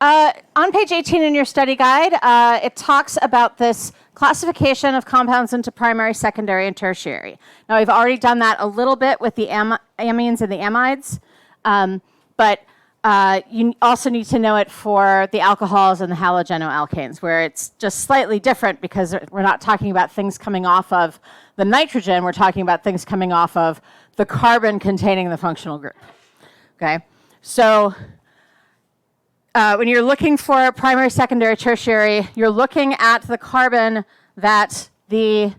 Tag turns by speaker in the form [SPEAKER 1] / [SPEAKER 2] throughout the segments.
[SPEAKER 1] On page 18 in your study guide, it talks about this classification of compounds into primary, secondary, and tertiary. Now, we've already done that a little bit with the amines and the amides, but you also need to know it for the alcohols and the halogenoalkanes, where it's just slightly different because we're not talking about things coming off of the nitrogen, we're talking about things coming off of the carbon containing the functional group. Okay, so when you're looking for primary, secondary, tertiary, you're looking at the carbon that the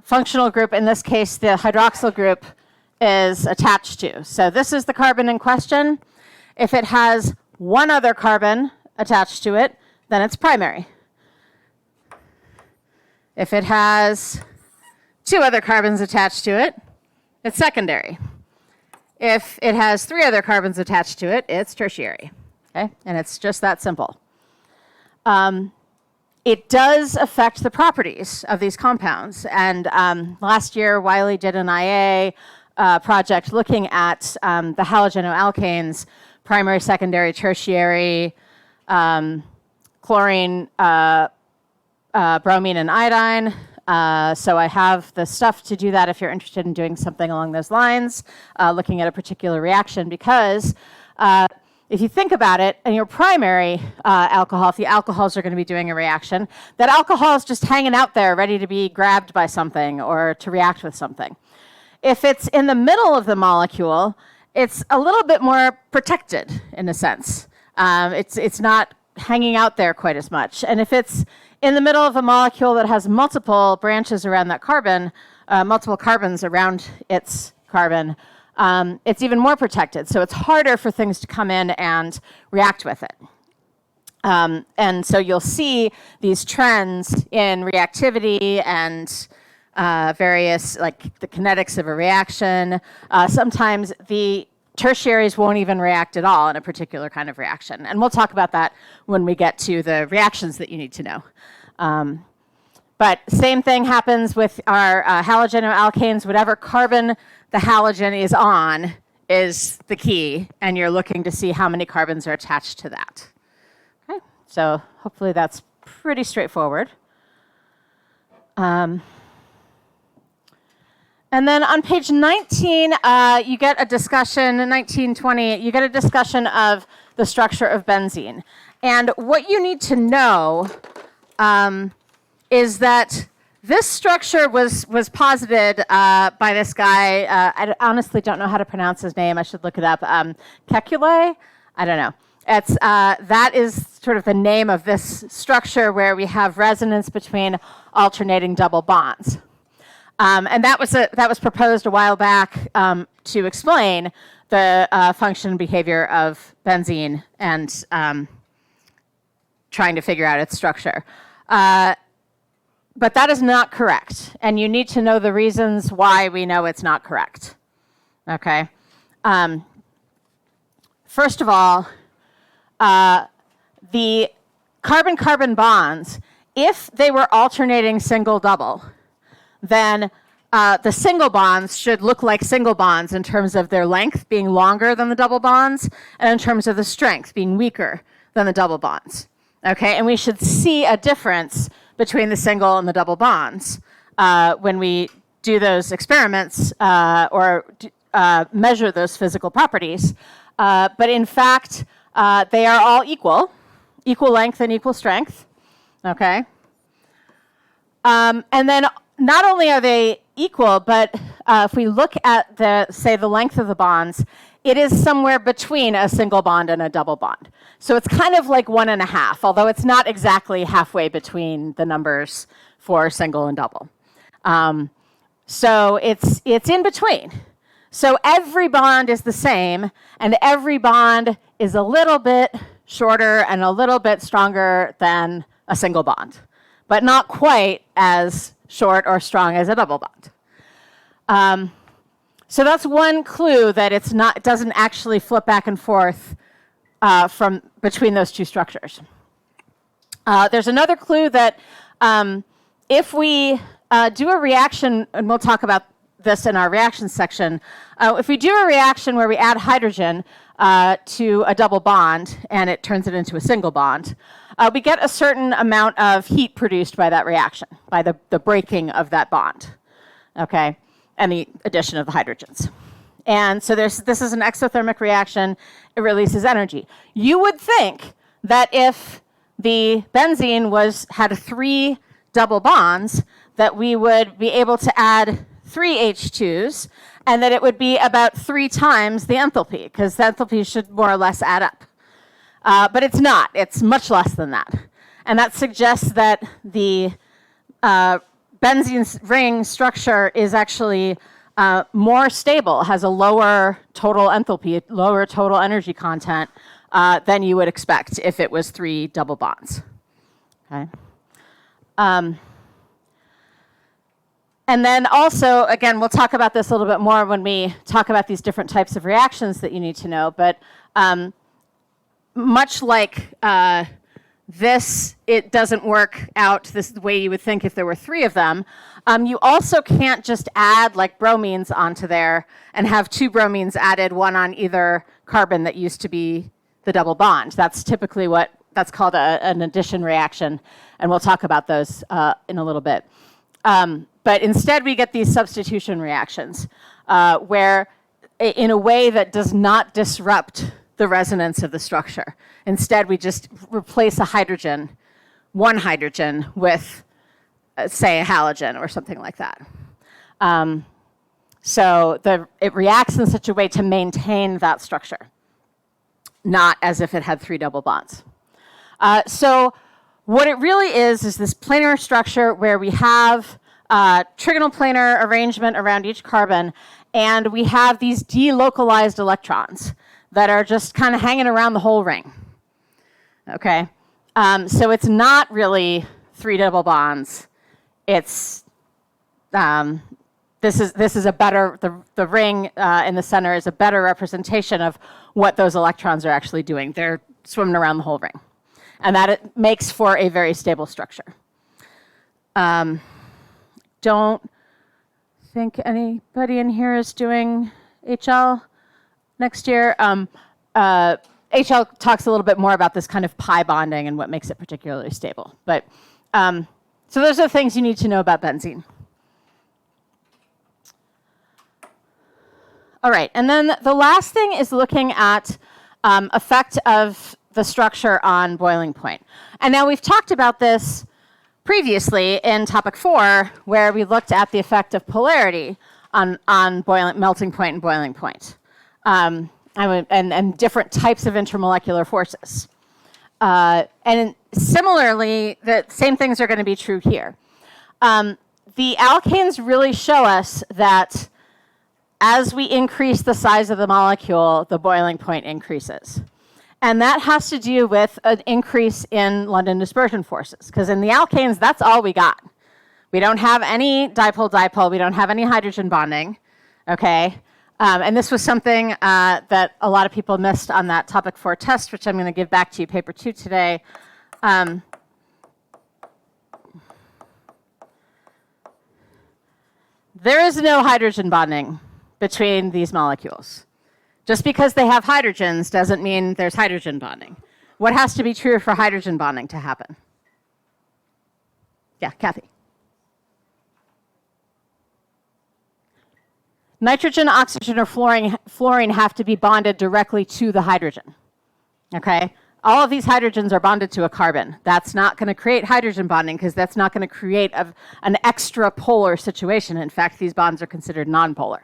[SPEAKER 1] functional group, in this case the hydroxyl group, is attached to. So this is the carbon in question. If it has one other carbon attached to it, then it's primary. If it has two other carbons attached to it, it's secondary. If it has three other carbons attached to it, it's tertiary. Okay? And it's just that simple. It does affect the properties of these compounds. And last year, Wiley did an IA project looking at the halogenoalkanes, primary, secondary, tertiary, chlorine, bromine, and iodine. So I have the stuff to do that if you're interested in doing something along those lines, looking at a particular reaction, because if you think about it, in your primary alcohol, if the alcohols are going to be doing a reaction, that alcohol is just hanging out there ready to be grabbed by something or to react with something. If it's in the middle of the molecule, it's a little bit more protected in a sense. It's not hanging out there quite as much. And if it's in the middle of a molecule that has multiple branches around that carbon, multiple carbons around its carbon, it's even more protected. So it's harder for things to come in and react with it. And so you'll see these trends in reactivity and various, like the kinetics of a reaction. Sometimes the tertiaries won't even react at all in a particular kind of reaction. And we'll talk about that when we get to the reactions that you need to know. But same thing happens with our halogenoalkanes. Whatever carbon the halogen is on is the key, and you're looking to see how many carbons are attached to that. Okay, so hopefully that's pretty straightforward. And then on page 19, you get a discussion, 1920, you get a discussion of the structure of benzene. And what you need to know is that this structure was posited by this guy. I honestly don't know how to pronounce his name. I should look it up. Kekule? I don't know. It's, that is sort of the name of this structure where we have resonance between alternating double bonds. And that was proposed a while back to explain the function and behavior of benzene and trying to figure out its structure. But that is not correct, and you need to know the reasons why we know it's not correct. Okay? First of all, the carbon-carbon bonds, if they were alternating single-double, then the single bonds should look like single bonds in terms of their length being longer than the double bonds, and in terms of the strength being weaker than the double bonds. Okay, and we should see a difference between the single and the double bonds when we do those experiments or measure those physical properties. But in fact, they are all equal length and equal strength. Okay, and then not only are they equal, but if we look at the length of the bonds, it is somewhere between a single bond and a double bond. So it's kind of like 1.5, although it's not exactly halfway between the numbers for single and double. So it's in between. So every bond is the same, and every bond is a little bit shorter and a little bit stronger than a single bond, but not quite as short or strong as a double bond. So that's one clue that it doesn't actually flip back and forth from between those two structures. There's another clue that if we do a reaction, and we'll talk about this in our reaction section. If we do a reaction where we add hydrogen to a double bond and it turns it into a single bond, we get a certain amount of heat produced by that reaction, by the breaking of that bond, okay, and the addition of the hydrogens. And so this is an exothermic reaction. It releases energy. You would think that if the benzene had 3 double bonds, that we would be able to add 3 H2s, and that it would be about 3 times the enthalpy, because the enthalpy should more or less add up. But it's not. It's much less than that. And that suggests that the benzene ring structure is actually more stable, has a lower total enthalpy, lower total energy content than you would expect if it was 3 double bonds. Okay. And then also, again, we'll talk about this a little bit more when we talk about these different types of reactions that you need to know. But much like this, it doesn't work out the way you would think if there were 3 of them. You also can't just add like bromines onto there and have 2 bromines added, one on either carbon that used to be the double bond. That's typically that's called an addition reaction, and we'll talk about those in a little bit. But instead, we get these substitution reactions where, in a way that does not disrupt the resonance of the structure. Instead, we just replace one hydrogen with, say, a halogen or something like that. So it reacts in such a way to maintain that structure, not as if it had 3 double bonds. So what it really is this planar structure where we have trigonal planar arrangement around each carbon, and we have these delocalized electrons that are just kind of hanging around the whole ring. Okay, so it's not really 3 double bonds. It's this is a better the ring in the center is a better representation of what those electrons are actually doing. They're swimming around the whole ring, and that it makes for a very stable structure. Don't think anybody in here is doing HL next year. HL talks a little bit more about this kind of pi bonding and what makes it particularly stable. But so those are the things you need to know about benzene. All right, and then the last thing is looking at effect of the structure on boiling point. And now we've talked about this previously in topic 4, where we looked at the effect of polarity on melting point and boiling point, and different types of intermolecular forces. And similarly, the same things are going to be true here. The alkanes really show us that as we increase the size of the molecule, the boiling point increases. And that has to do with an increase in London dispersion forces, because in the alkanes, that's all we got. We don't have any dipole-dipole. We don't have any hydrogen bonding, okay? And this was something that a lot of people missed on that topic 4 test, which I'm going to give back to you, paper 2 today. There is no hydrogen bonding between these molecules. Just because they have hydrogens doesn't mean there's hydrogen bonding. What has to be true for hydrogen bonding to happen? Yeah, Kathy. Nitrogen, oxygen, or fluorine have to be bonded directly to the hydrogen. Okay? All of these hydrogens are bonded to a carbon. That's not going to create hydrogen bonding because that's not going to create an extra polar situation. In fact, these bonds are considered nonpolar.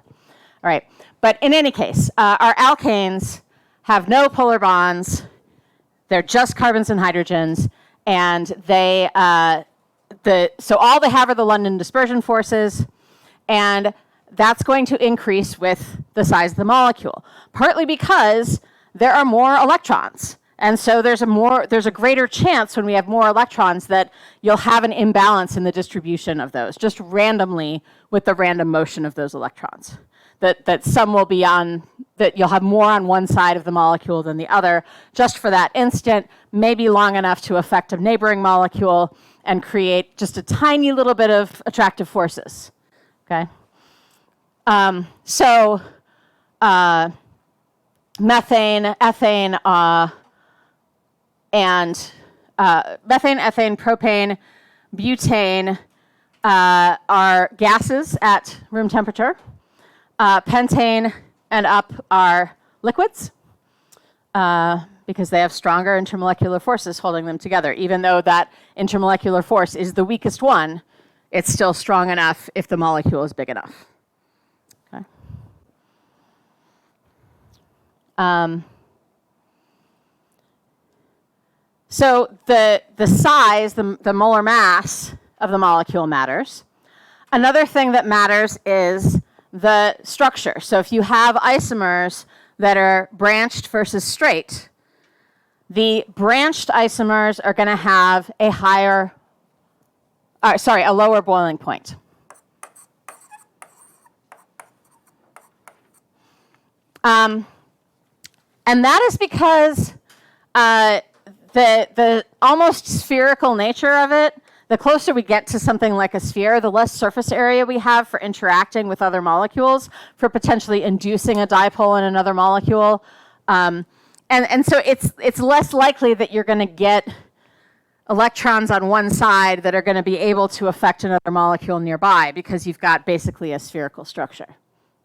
[SPEAKER 1] All right, but in any case, our alkanes have no polar bonds. They're just carbons and hydrogens, and so all they have are the London dispersion forces, and that's going to increase with the size of the molecule, partly because there are more electrons. And so there's a greater chance when we have more electrons that you'll have an imbalance in the distribution of those, just randomly with the random motion of those electrons. That some will be that you'll have more on one side of the molecule than the other, just for that instant, maybe long enough to affect a neighboring molecule and create just a tiny little bit of attractive forces, okay? So methane, ethane, and methane, ethane, propane, butane are gases at room temperature. Pentane and up are liquids because they have stronger intermolecular forces holding them together. Even though that intermolecular force is the weakest one, it's still strong enough if the molecule is big enough. Okay. So the size, the molar mass of the molecule matters. Another thing that matters is the structure. So if you have isomers that are branched versus straight, the branched isomers are going to have a lower boiling point. And that is because the almost spherical nature of it, the closer we get to something like a sphere, the less surface area we have for interacting with other molecules, for potentially inducing a dipole in another molecule. And so it's less likely that you're going to get electrons on one side that are going to be able to affect another molecule nearby because you've got basically a spherical structure,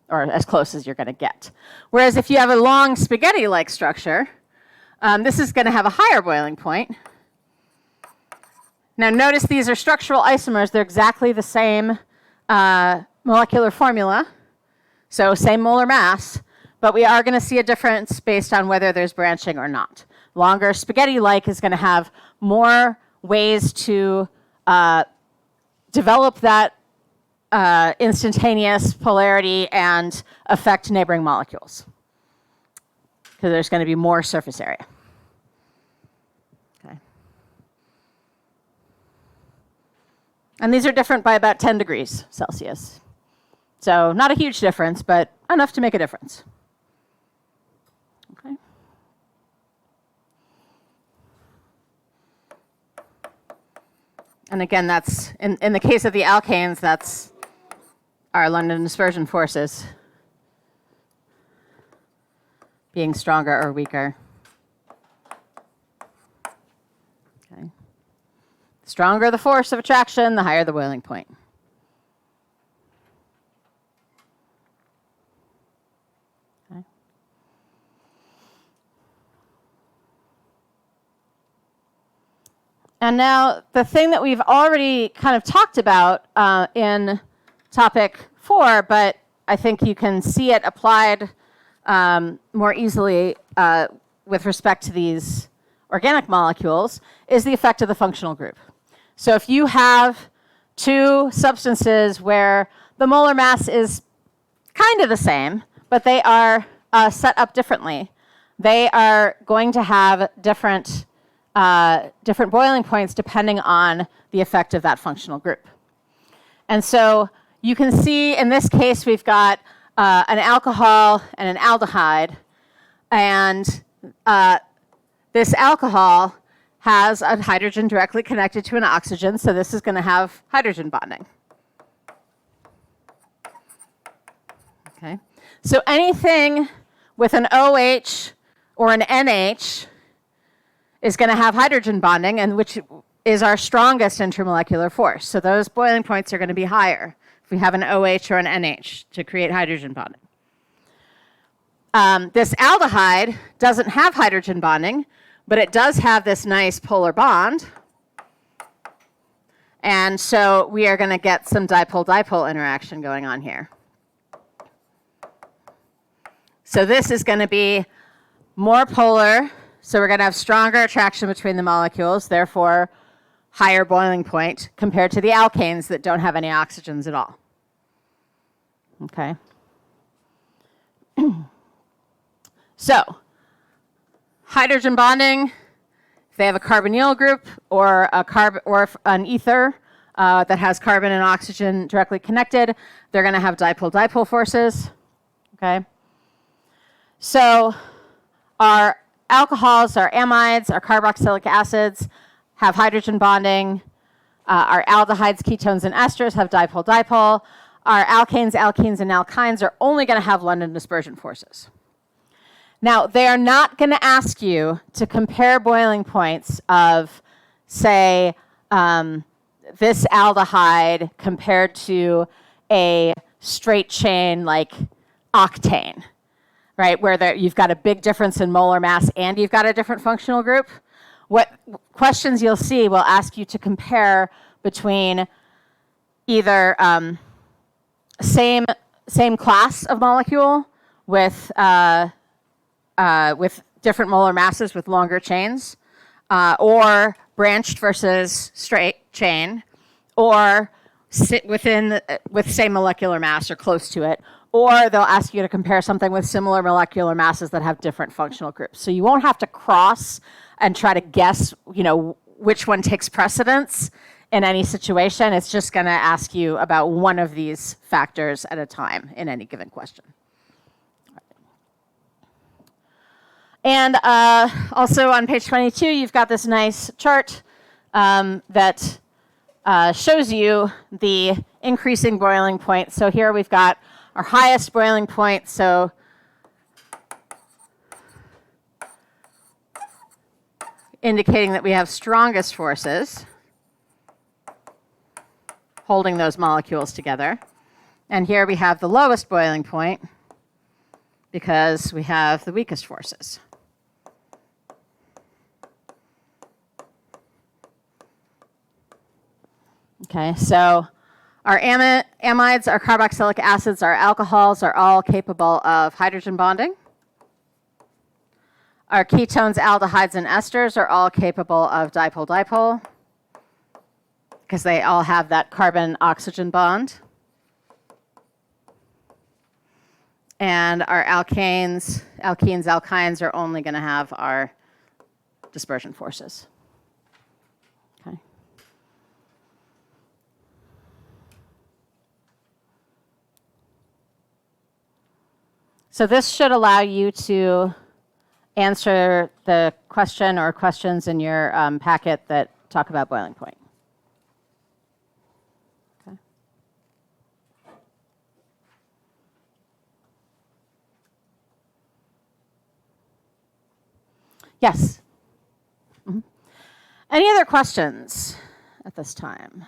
[SPEAKER 1] or as close as you're going to get. Whereas if you have a long spaghetti-like structure, this is going to have a higher boiling point. Now notice these are structural isomers. They're exactly the same molecular formula, so same molar mass, but we are going to see a difference based on whether there's branching or not. Longer spaghetti-like is going to have more ways to develop that instantaneous polarity and affect neighboring molecules, because there's going to be more surface area. Okay. And these are different by about 10 degrees Celsius. So not a huge difference, but enough to make a difference. Okay. And again, that's, in the case of the alkanes, that's our London dispersion forces being stronger or weaker. Okay. The stronger the force of attraction, the higher the boiling point. Okay. And now the thing that we've already kind of talked about in topic 4, but I think you can see it applied more easily with respect to these organic molecules, is the effect of the functional group. So if you have two substances where the molar mass is kind of the same, but they are set up differently, they are going to have different boiling points depending on the effect of that functional group. And so you can see in this case we've got an alcohol and an aldehyde, and this alcohol has a hydrogen directly connected to an oxygen, so this is going to have hydrogen bonding. Okay. So anything with an OH or an NH is going to have hydrogen bonding, and which is our strongest intermolecular force. So those boiling points are going to be higher if we have an OH or an NH to create hydrogen bonding. This aldehyde doesn't have hydrogen bonding, but it does have this nice polar bond. And so we are going to get some dipole-dipole interaction going on here. So this is going to be more polar. So we're going to have stronger attraction between the molecules, therefore higher boiling point compared to the alkanes that don't have any oxygens at all. Okay. So hydrogen bonding, if they have a carbonyl group or an ether that has carbon and oxygen directly connected, they're going to have dipole-dipole forces. Okay. So our alcohols, our amides, our carboxylic acids have hydrogen bonding. Our aldehydes, ketones, and esters have dipole-dipole. our alkanes, alkenes, and alkynes are only going to have London dispersion forces. Now, they are not going to ask you to compare boiling points of, say, this aldehyde compared to a straight chain like octane, right, where you've got a big difference in molar mass and you've got a different functional group. What questions you'll see will ask you to compare between either same class of molecule with different molar masses with longer chains, or branched versus straight chain, or sit with same molecular mass or close to it, or they'll ask you to compare something with similar molecular masses that have different functional groups. So you won't have to cross and try to guess, which one takes precedence in any situation. It's just going to ask you about one of these factors at a time in any given question. And also on page 22, you've got this nice chart that shows you the increasing boiling point. So here we've got our highest boiling point. So indicating that we have strongest forces holding those molecules together. And here we have the lowest boiling point because we have the weakest forces. Okay, so our amides, our carboxylic acids, our alcohols are all capable of hydrogen bonding. Our ketones, aldehydes, and esters are all capable of dipole-dipole because they all have that carbon-oxygen bond. And our alkanes, alkenes, alkynes are only going to have our dispersion forces. Okay. So this should allow you to answer the question or questions in your packet that talk about boiling point. Okay. Yes? Mm-hmm. Any other questions at this time?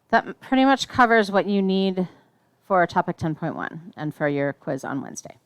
[SPEAKER 1] That pretty much covers what you need for topic 10.1 and for your quiz on Wednesday.